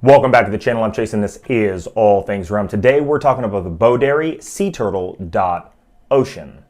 Welcome back to the channel. I'm Chase and this is All Things Rum. Today we're talking about the Boderry SeaTurtle.Ocean.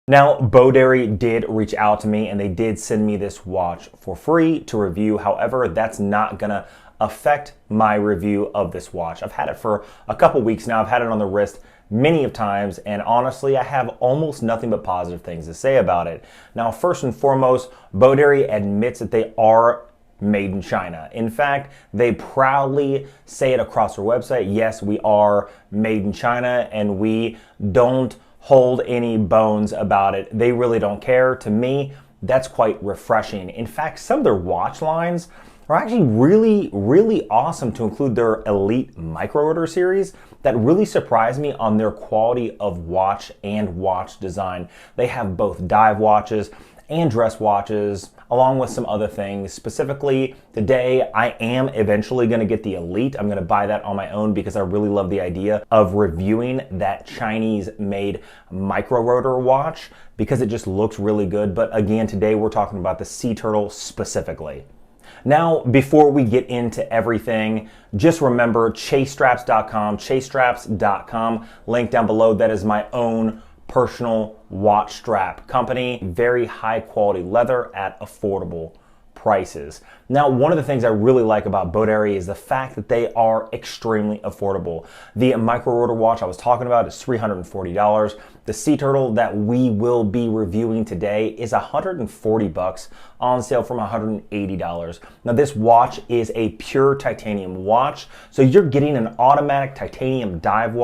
Now, Boderry did reach out to me and they did send me this watch for free to review. However, that's not gonna affect my review of this watch. I've had it for a couple weeks now. I've had it on the wrist many of times, and honestly, I have almost nothing but positive things to say about it. Now, first and foremost, Boderry admits that they are made in China. In fact, they proudly say it across their website. Yes, we are made in China, and we don't hold any bones about it. They really don't care. To me, that's quite refreshing. In fact, some of their watch lines are actually really awesome, to include their Elite Micro Order series that really surprised me on their quality of watch and watch design. They have both dive watches and dress watches, along with some other things. Specifically, today, I am eventually gonna get the Elite. I'm gonna buy that on my own because I really love the idea of reviewing that Chinese-made micro rotor watch because it just looks really good. But again, today we're talking about the SeaTurtle specifically. Now, before we get into everything, just remember chasestraps.com, link down below. That is my own personal watch strap company. Very high quality leather at affordable prices. Now, one of the things I really like about Boderry is the fact that they are extremely affordable. The micro rotor watch I was talking about is $340. The SeaTurtle that we will be reviewing today is $140 on sale from $180. Now, this watch is a pure titanium watch, so you're getting an automatic titanium dive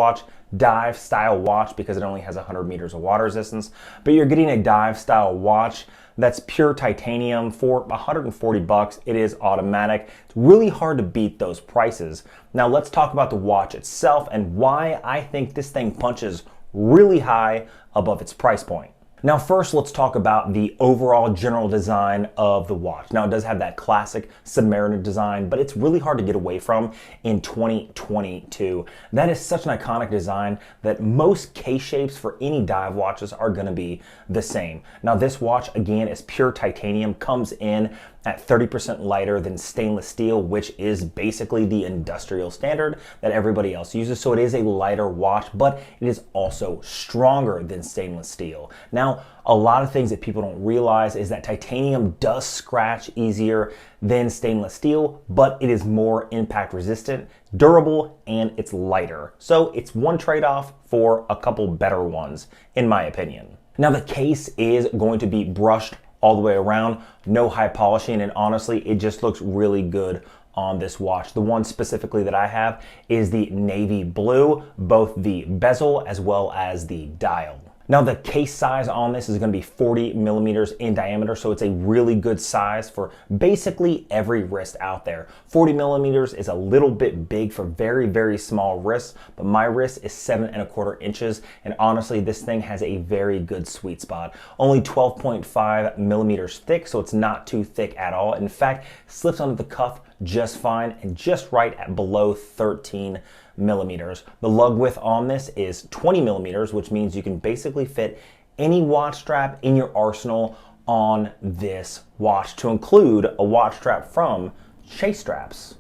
style watch because it only has 100 meters of water resistance, but you're getting a dive style watch that's pure titanium for $140. It is automatic. It's really hard to beat those prices. Now let's talk about the watch itself and why I think this thing punches really high above its price point. Now first, let's talk about the overall general design of the watch. Now it does have that classic Submariner design, but it's really hard to get away from in 2022. That is such an iconic design that most case shapes for any dive watches are gonna be the same. Now this watch, again, is pure titanium, comes in at 30% lighter than stainless steel, which is basically the industrial standard that everybody else uses. So it is a lighter watch, but it is also stronger than stainless steel. Now, a lot of things that people don't realize is that titanium does scratch easier than stainless steel, but it is more impact resistant, durable, and it's lighter. So it's one trade-off for a couple better ones, in my opinion. Now the case is going to be brushed all the way around, no high polishing, and honestly, it just looks really good on this watch. The one specifically that I have is the navy blue, both the bezel as well as the dial. Now the case size on this is going to be 40 millimeters in diameter, so it's a really good size for basically every wrist out there. 40 millimeters is a little bit big for very small wrists, but my wrist is 7¼ inches, and honestly this thing has a very good sweet spot. Only 12.5 millimeters thick, so it's not too thick at all. In fact, slips under the cuff just fine and just right at below 13 millimeters. The lug width on this is 20 millimeters, which means you can basically fit any watch strap in your arsenal on this watch, to include a watch strap from Chase Straps.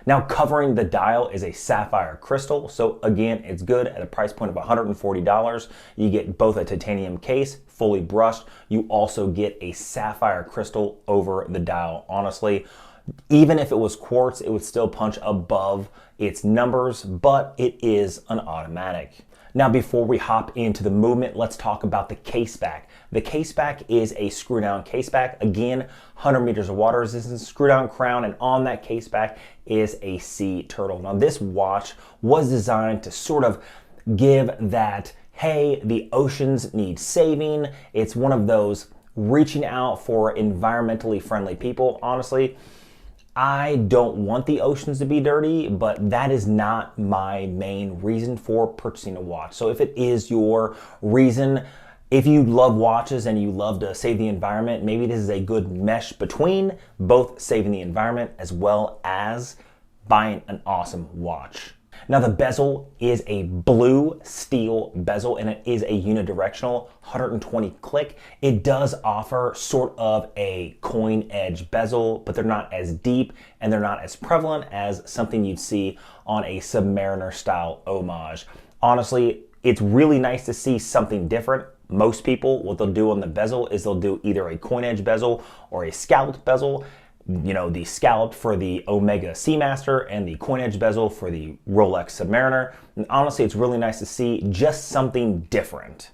Now, covering the dial is a Sapphire Crystal, so again, it's good at a price point of $140. You get both a titanium case, fully brushed. You also get a Sapphire Crystal over the dial. Honestly, even if it was quartz, it would still punch above its numbers, but it is an automatic. Now, before we hop into the movement, let's talk about the case back. The case back is a screw down case back. Again, 100 meters of water resistance, screw down crown, and on that case back is a SeaTurtle. Now, this watch was designed to sort of give that, hey, the oceans need saving. It's one of those reaching out for environmentally friendly people. Honestly, I don't want the oceans to be dirty, but that is not my main reason for purchasing a watch. So if it is your reason, if you love watches and you love to save the environment, maybe this is a good mesh between both saving the environment as well as buying an awesome watch. Now the bezel is a blue steel bezel and it is a unidirectional 120 click. It does offer sort of a coin edge bezel, but they're not as deep and they're not as prevalent as something you'd see on a Submariner style homage. Honestly, it's really nice to see something different. Most people, what they'll do on the bezel is they'll do either a coin edge bezel or a scalloped bezel. You know, the scalloped for the Omega Seamaster and the coin edge bezel for the Rolex Submariner. And honestly, it's really nice to see just something different.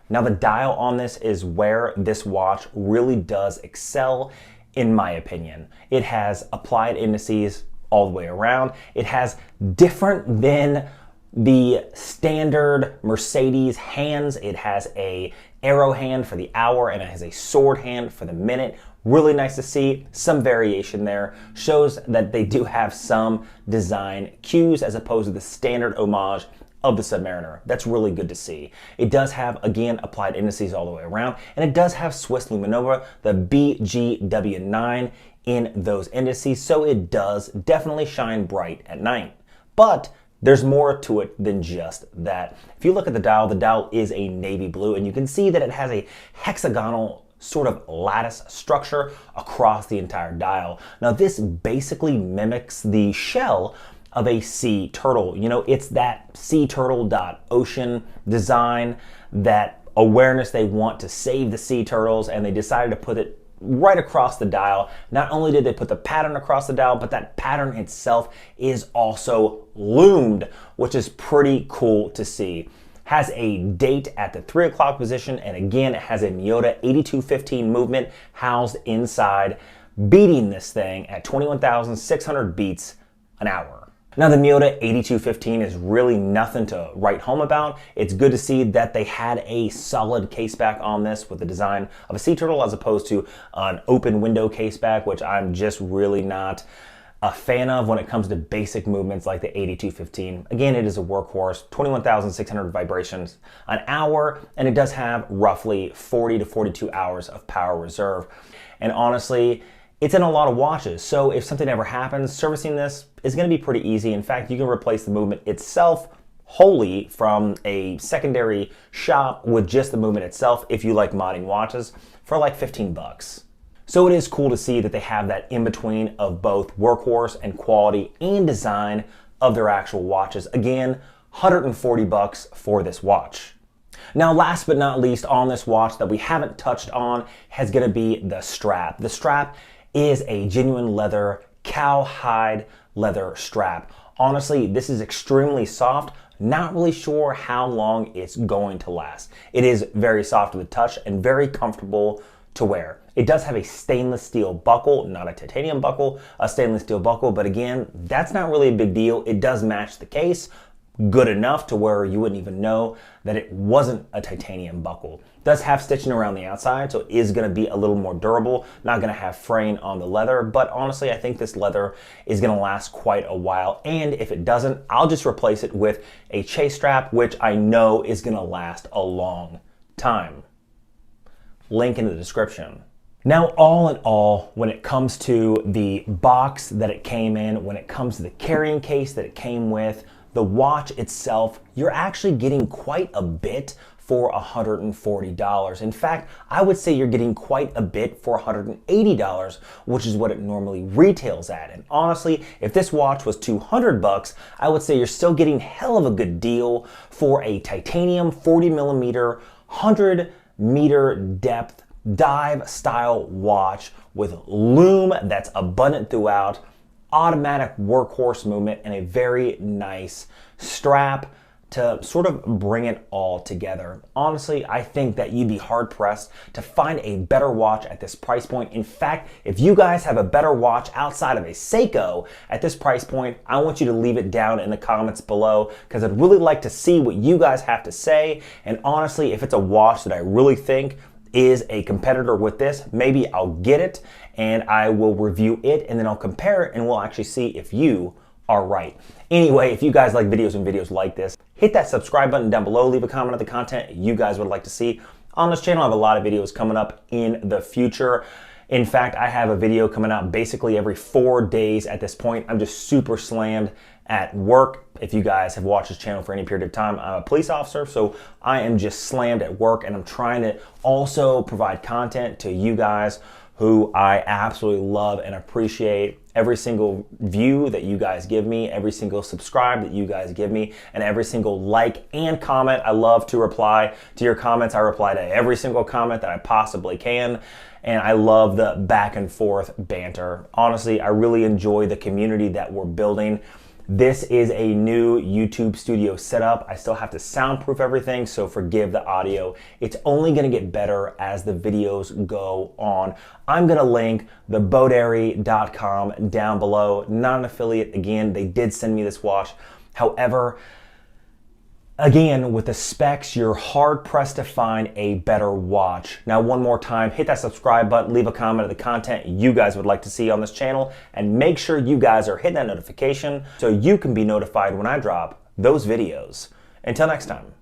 Now the dial on this is where this watch really does excel, in my opinion. It has applied indices all the way around. It has different than the standard Mercedes hands. It has a arrow hand for the hour and it has a sword hand for the minute. Really nice to see some variation there. Shows that they do have some design cues as opposed to the standard homage of the Submariner. That's really good to see. It does have, again, applied indices all the way around, and it does have Swiss Luminova, the BGW9 in those indices, so it does definitely shine bright at night. But there's more to it than just that. If you look at the dial is a navy blue, and you can see that it has a hexagonal sort of lattice structure across the entire dial. Now this basically mimics the shell of a sea turtle. You know, it's that SeaTurtle.Ocean design, that awareness they want to save the sea turtles, and they decided to put it right across the dial. Not only did they put the pattern across the dial, but that pattern itself is also loomed, which is pretty cool to see. Has a date at the 3 o'clock position, and again, it has a Miyota 8215 movement housed inside, beating this thing at 21,600 beats an hour. Now the Miyota 8215 is really nothing to write home about. It's good to see that they had a solid caseback on this with the design of a sea turtle as opposed to an open window caseback, which I'm just really not a fan of when it comes to basic movements like the 8215. Again, it is a workhorse, 21,600 vibrations an hour, and it does have roughly 40 to 42 hours of power reserve. And honestly, it's in a lot of watches, so if something ever happens, servicing this is gonna be pretty easy. In fact, you can replace the movement itself wholly from a secondary shop with just the movement itself if you like modding watches for like 15 bucks. So it is cool to see that they have that in between of both workhorse and quality and design of their actual watches. Again, 140 bucks for this watch. Now, last but not least on this watch that we haven't touched on is gonna be the strap. The strap is a genuine leather, cowhide leather strap. Honestly, this is extremely soft. Not really sure how long it's going to last. It is very soft to the touch and very comfortable to wear. It does have a stainless steel buckle, not a titanium buckle, a stainless steel buckle, but again, that's not really a big deal. It does match the case good enough to where you wouldn't even know that it wasn't a titanium buckle. It does have stitching around the outside, so it is gonna be a little more durable, not gonna have fraying on the leather, but honestly, I think this leather is gonna last quite a while, and if it doesn't, I'll just replace it with a chase strap, which I know is gonna last a long time. Link in the description. Now, all in all, when it comes to the box that it came in, when it comes to the carrying case that it came with, the watch itself, you're actually getting quite a bit for $140. In fact, I would say you're getting quite a bit for $180, which is what it normally retails at. And honestly, if this watch was 200 bucks, I would say you're still getting hell of a good deal for a titanium 40 millimeter, 100 meter depth dive style watch with lume that's abundant throughout, automatic workhorse movement, and a very nice strap to sort of bring it all together. Honestly, I think that you'd be hard pressed to find a better watch at this price point. In fact, if you guys have a better watch outside of a Seiko at this price point, I want you to leave it down in the comments below because I'd really like to see what you guys have to say. And honestly, if it's a watch that I really think is a competitor with this, maybe I'll get it and I will review it and then I'll compare it and we'll actually see if you are right. Anyway, if you guys like videos like this, hit that subscribe button down below, leave a comment on the content you guys would like to see on this channel. I have a lot of videos coming up in the future. In fact, I have a video coming out basically every 4 days at this point. I'm just super slammed at work. If you guys have watched this channel for any period of time, I'm a police officer, so I am just slammed at work, and I'm trying to also provide content to you guys who I absolutely love and appreciate. Every single view that you guys give me, every single subscribe that you guys give me, and every single like and comment. I love to reply to your comments. I reply to every single comment that I possibly can, and I love the back and forth banter. Honestly, I really enjoy the community that we're building. This is a new YouTube studio setup. I still have to soundproof everything, so forgive the audio. It's only gonna get better as the videos go on. I'm gonna link the Boderry.com down below. Not an affiliate, again, they did send me this watch. However, again, with the specs, you're hard pressed to find a better watch. Now, one more time, hit that subscribe button, leave a comment of the content you guys would like to see on this channel, and make sure you guys are hitting that notification so you can be notified when I drop those videos. Until next time.